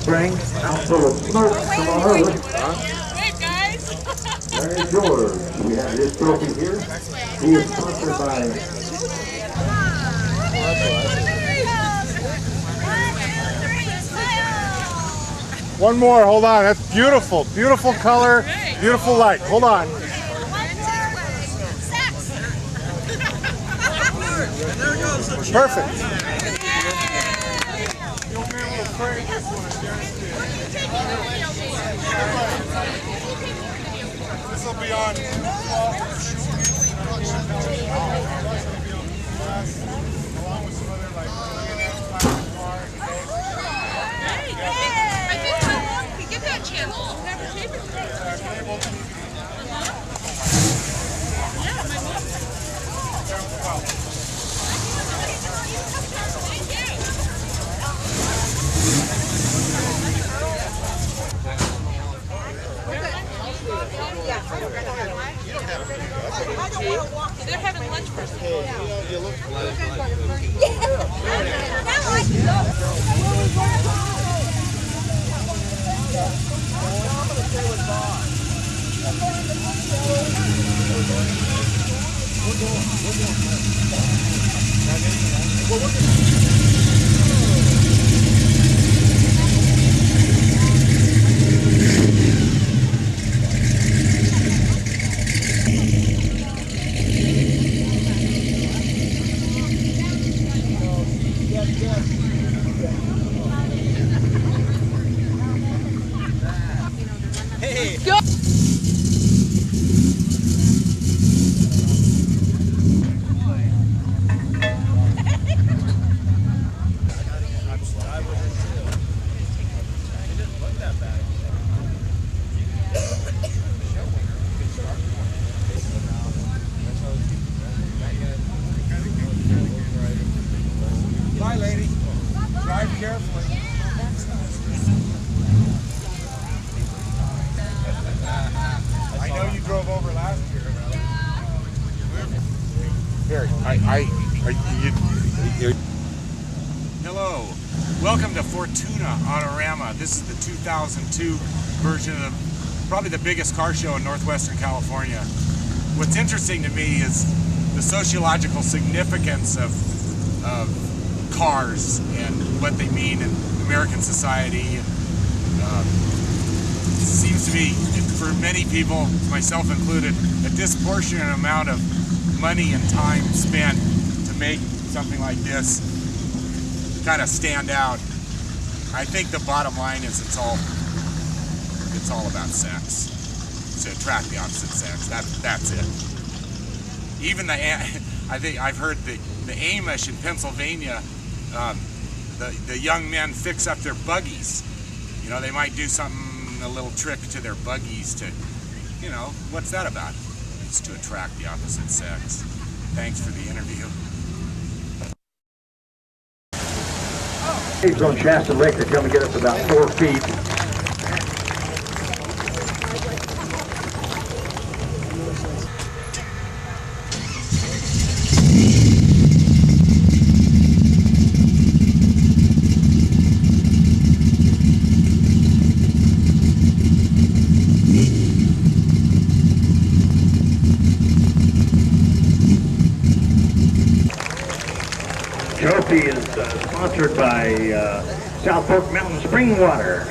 spring, out full of smoke tomorrow. Wait, guys. There's yours. We have his trophy here. He is sponsored by One more, hold on. That's beautiful. Beautiful color, beautiful light. Hold on. Perfect. This will be on. Along with some other like Get that channel. Never taken it. Yeah, my mom. They're having lunch first. you look Bye, lady. Drive carefully. I know you drove over last year. Here, Hello. Welcome to Fortuna Autorama. This is the 2002 version of probably the biggest car show in Northwestern California. What's interesting to me is the sociological significance of cars and what they mean in American society. Seems to be, for many people, myself included, a disproportionate amount of money and time spent to make something like this kind of stand out. I think the bottom line is it's all about sex. To attract the opposite sex. That's it. Even I think I've heard the Amish in Pennsylvania, the young men fix up their buggies. You know, they might do something, a little trick to their buggies to, you know, what's that about? It's to attract the opposite sex. Thanks for the interview. He's on Shasta Lake. They're going to get up about 4 feet. Trophy is sponsored by South Fork Mountain Spring Water.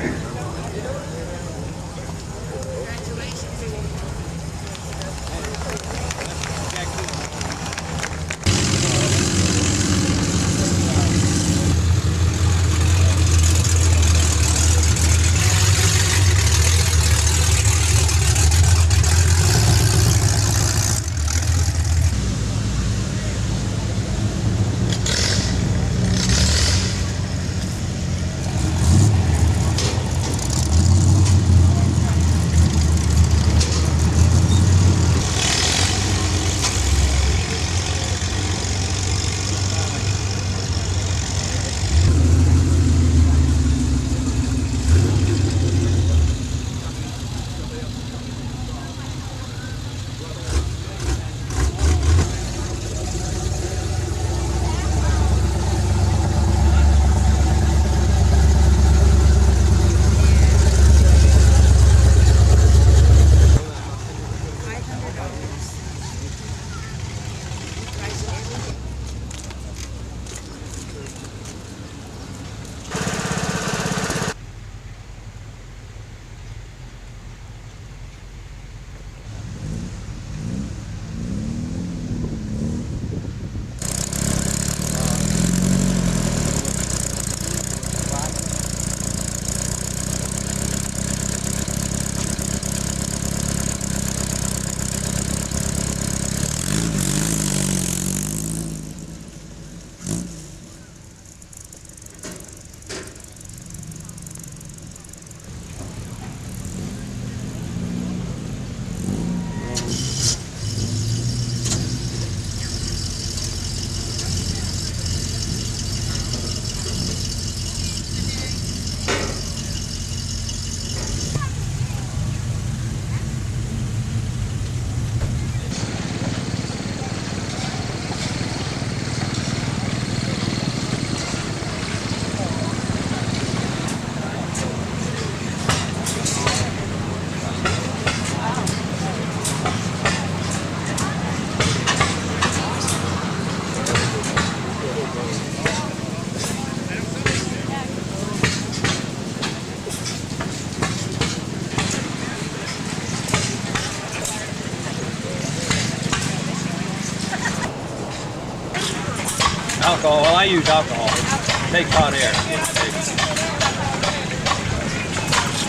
Alcohol. Well, I use alcohol. It takes hot air.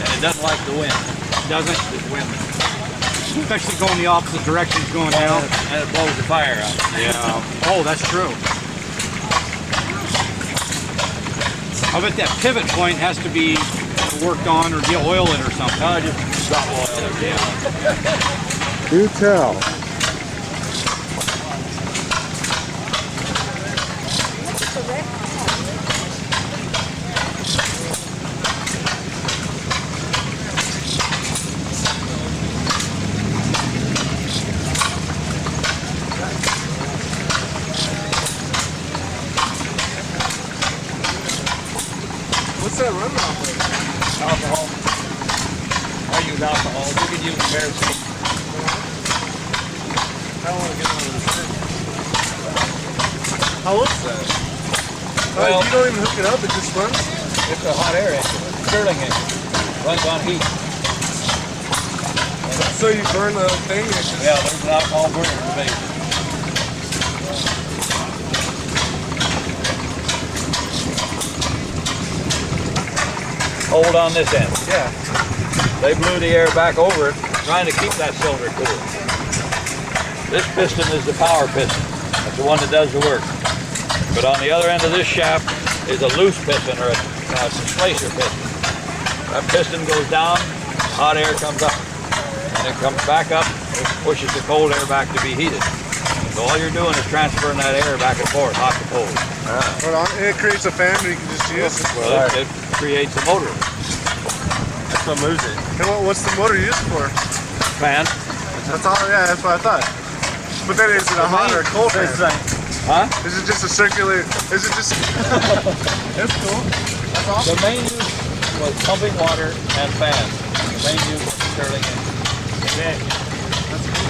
And it doesn't like the wind. Doesn't? It's wind. Especially going the opposite direction, it's going down. And it blows the fire out. Yeah. Oh, that's true. I bet that pivot point has to be worked on or get oil in or something. No, just drop oil or yeah. Do tell. What's that runoff with? Alcohol. I use alcohol. You can use kerosene. I don't want to get one of those things. How is that? Well, you don't even hook it up, it just runs? It's a hot air engine. Stirling engine. Runs on heat. So you burn the thing and it just... Yeah, there's an alcohol burner in the base. Hold on this end. Yeah. They blew the air back over it, trying to keep that cylinder cool. This piston is the power piston. That's the one that does the work. But on the other end of this shaft is a loose piston or a displacer piston. That piston goes down, hot air comes up. And it comes back up, it pushes the cold air back to be heated. So all you're doing is transferring that air back and forth, hot to cold. It creates a fan that you can just use. Well, it creates a motor. That's what moves it. And what's the motor used for? Fan. That's all, yeah, that's what I thought. But then is it a hot or a cold fan? Huh? Is it just a circular, is it just... That's cool. That's awesome. The main use was pumping water and fans. The main use was stirling engine. Okay. That's cool.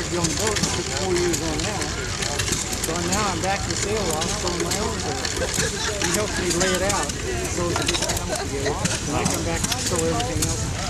to be on the boat. It took 4 years on that. So now I'm back to sail off on my own boat. He helps me lay it out. He throws the big panels together. And I come back and throw everything else